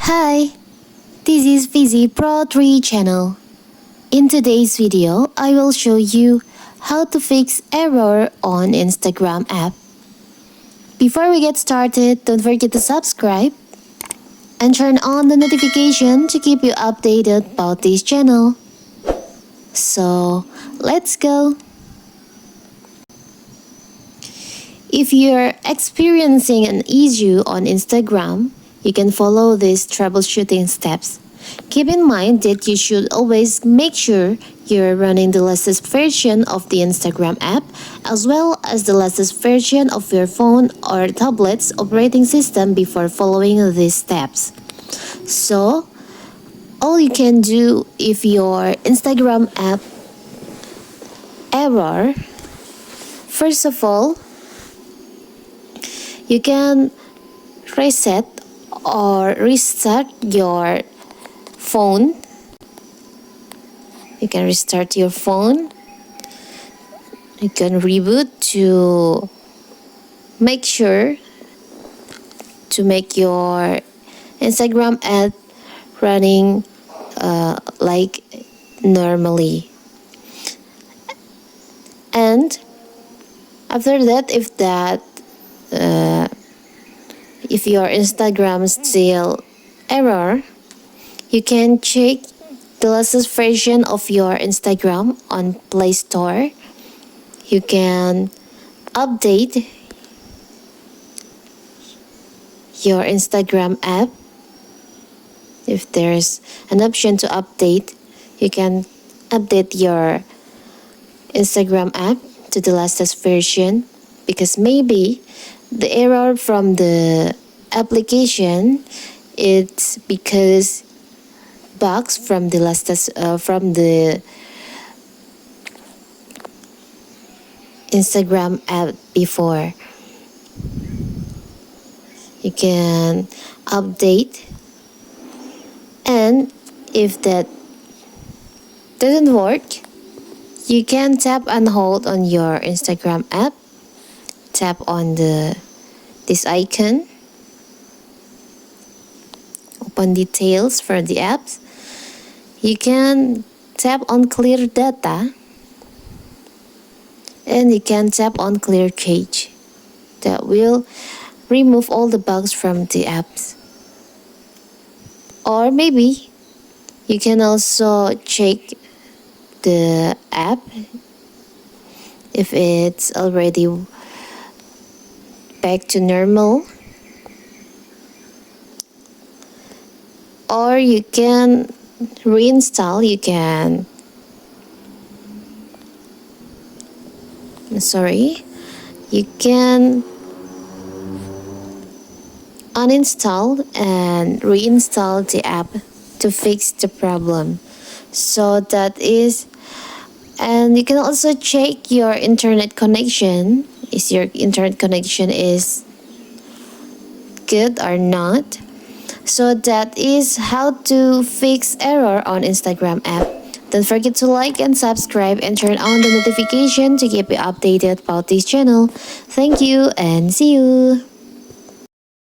Hi, this is Fizzy Pro 3 channel. In today's video, I will show you how to fix error on Instagram app. Before we get started, don't forget to subscribe and turn on the notification to keep you updated about this channel. So, let's go! If you're experiencing an issue on Instagram, you can follow these troubleshooting steps. Keep in mind that you should always make sure you're running the latest version of the Instagram app as well as the latest version of your phone or tablet's operating system before following these steps. So, all you can do if your Instagram app error, first of all, you can reset or restart your phone. You can restart your phone. You can reboot to make sure to make your Instagram app running like normally. And after that, if your Instagram still error, you can check the latest version of your Instagram on Play Store. You can update your Instagram app. If there's an option to update, you can update your Instagram app to the latest version, because maybe the error from the application, it's because bugs from the Instagram app before. You can update, and if that doesn't work, you can tap and hold on your Instagram app. Tap on this icon. Open details for the apps. You can tap on clear data, and you can tap on clear cache. That will remove all the bugs from the apps. Or maybe you can also check the app if it's already back to normal. Or you can reinstall, you can uninstall and reinstall the app to fix the problem. So that is, and you can also check your internet connection. Is your internet connection is good or not? So that is how to fix error on Instagram app. Don't forget to like and subscribe and turn on the notification to keep you updated about this channel. Thank you and see you.